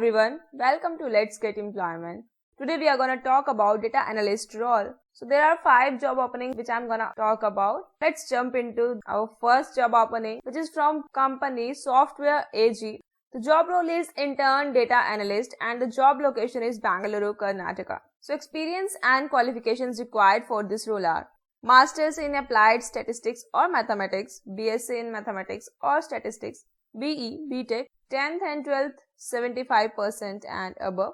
everyone, welcome to Let's Get Employment. Today we are going to talk about data analyst role. So there are 5 job openings which I'm going to talk about. Let's jump into our first job opening, which is from company Software AG. The job role is Intern Data Analyst and the job location is Bangalore, Karnataka. So experience and qualifications required for this role are Masters in Applied Statistics or Mathematics, BSc in Mathematics or Statistics, BE, BTech, 10th and 12th 75% and above,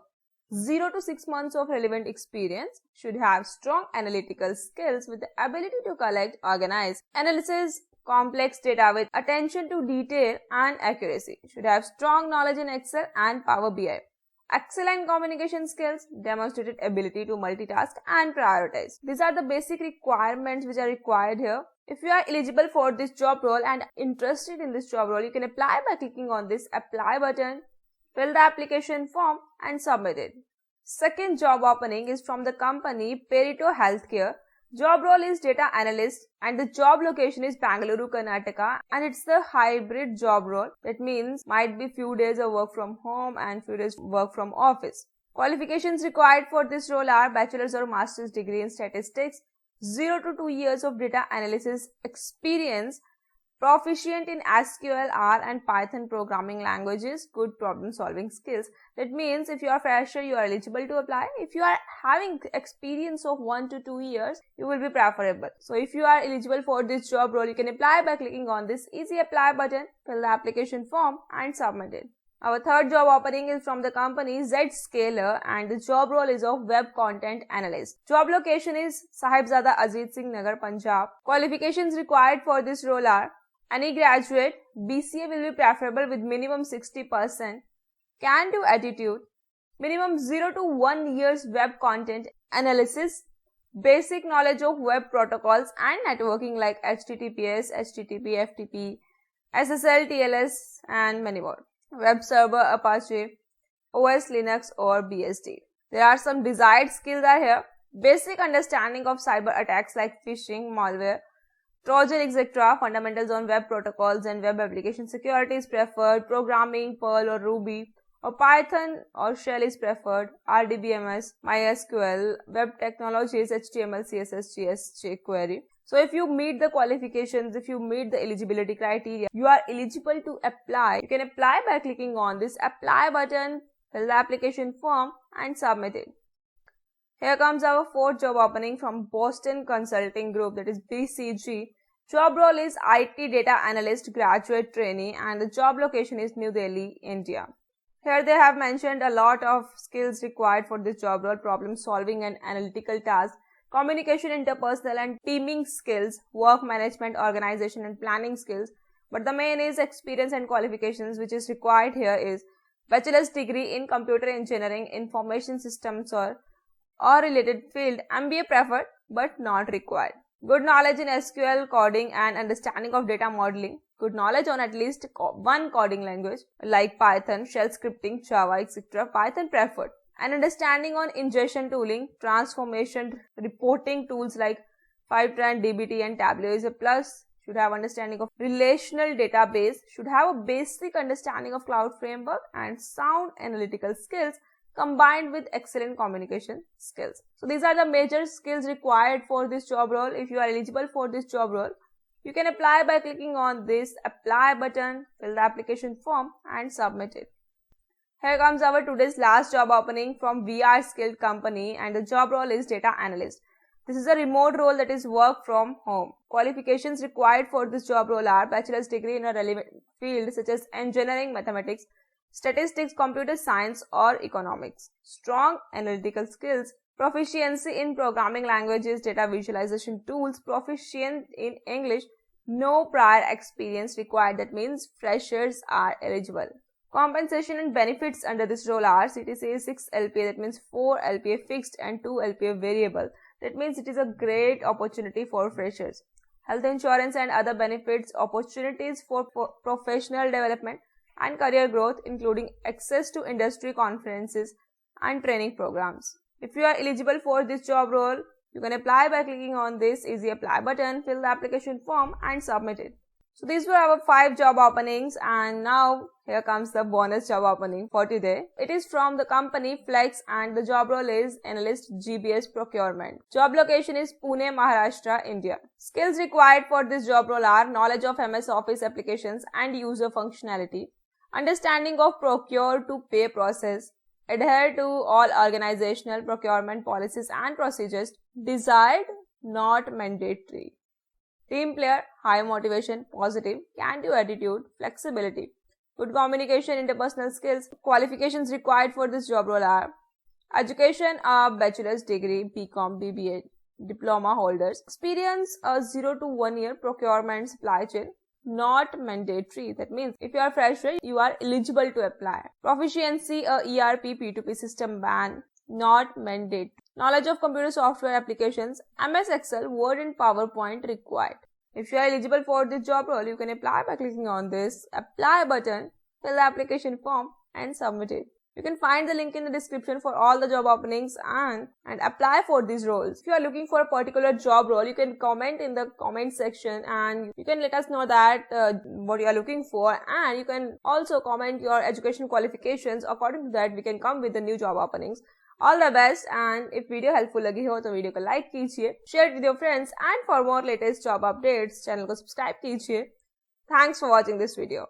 0 to 6 months of relevant experience, should have strong analytical skills with the ability to collect, organize, analyze complex data with attention to detail and accuracy, should have strong knowledge in Excel and Power BI. Excellent communication skills, demonstrated ability to multitask and prioritize. These are the basic requirements which are required here. If you are eligible for this job role and interested in this job role, you can apply by clicking on this apply button, fill the application form and submit it. Second job opening is from the company Pareto Healthcare. Job role is data analyst and the job location is Bangalore, Karnataka, and it's the hybrid job role. That means might be few days of work from home and few days work from office. Qualifications required for this role are bachelor's or master's degree in statistics, 0 to 2 years of data analysis experience, proficient in SQL, R and Python programming languages, good problem solving skills. That means if you are fresher, you are eligible to apply. If you are having experience of 1 to 2 years, you will be preferable. So if you are eligible for this job role, you can apply by clicking on this easy apply button, fill the application form and submit it. Our third job opening is from the company Zscaler and the job role is of web content analyst. Job location is Sahibzada Ajit Singh Nagar, Punjab. Qualifications required for this role are any graduate, BCA will be preferable with minimum 60%, can-do attitude, minimum 0 to 1 years web content analysis, basic knowledge of web protocols and networking like HTTPS, HTTP, FTP, SSL, TLS and many more. Web server, Apache, OS Linux or BSD. There are some desired skills are here. Basic understanding of cyber attacks like phishing, malware, Trojan, etc. Fundamentals on web protocols and web application security is preferred. Programming, Perl or Ruby or Python or Shell is preferred. RDBMS, MySQL, web technologies, HTML, CSS, JS, jQuery. So if you meet the qualifications, if you meet the eligibility criteria, you are eligible to apply. You can apply by clicking on this apply button, fill the application form and submit it. Here comes our fourth job opening from Boston Consulting Group, that is BCG. Job role is IT Data Analyst Graduate Trainee and the job location is New Delhi, India. Here they have mentioned a lot of skills required for this job role: problem solving and analytical tasks, communication, interpersonal and teaming skills, work management, organization and planning skills. But the main is experience and qualifications which is required here is bachelor's degree in computer engineering, information systems or related field, MBA preferred but not required. Good knowledge in SQL, coding and understanding of data modeling. Good knowledge on at least one coding language like Python, shell scripting, Java, etc. Python preferred. An understanding on ingestion tooling, transformation reporting tools like Fivetran, DBT and Tableau is a plus. Should have understanding of relational database, should have a basic understanding of cloud framework and sound analytical skills combined with excellent communication skills. So these are the major skills required for this job role. If you are eligible for this job role, you can apply by clicking on this apply button, fill the application form and submit it. Here comes our today's last job opening from Vrskilled company and the job role is data analyst. This is a remote role, that is work from home. Qualifications required for this job role are bachelor's degree in a relevant field such as engineering, mathematics, statistics, computer science or economics, strong analytical skills, proficiency in programming languages, data visualization tools, proficient in English, no prior experience required. That means freshers are eligible. Compensation and benefits under this role are CTC is 6 LPA, that means 4 LPA fixed and 2 LPA variable. That means it is a great opportunity for freshers. Health insurance and other benefits, opportunities for professional development and career growth, including access to industry conferences and training programs. If you are eligible for this job role, you can apply by clicking on this easy apply button, fill the application form and submit it. So these were our 5 job openings, and now here comes the bonus job opening for today. It is from the company Flex and the job role is Analyst GBS Procurement. Job location is Pune, Maharashtra, India. Skills required for this job role are knowledge of MS Office applications and user functionality, understanding of procure to pay process, adhere to all organizational procurement policies and procedures, desired, not mandatory. Team player, high motivation, positive, can-do attitude, flexibility, good communication, interpersonal skills. Qualifications required for this job role are education, a bachelor's degree, BCom, BBA, diploma holders, experience, a 0 to 1 year procurement supply chain, not mandatory. That means if you are fresher, you are eligible to apply. Proficiency, a ERP P2P system ban, not mandate. Knowledge of computer software applications, MS Excel, Word and PowerPoint required. If you are eligible for this job role, you can apply by clicking on this apply button, fill the application form and submit it. You can find the link in the description for all the job openings and apply for these roles. If you are looking for a particular job role, you can comment in the comment section and you can let us know that what you are looking for, and you can also comment your education qualifications. According to that, we can come with the new job openings. All the best, and if video helpful लगी हो तो video को like कीजिए, share with your friends and for more latest job updates channel को subscribe कीजिए. Thanks for watching this video.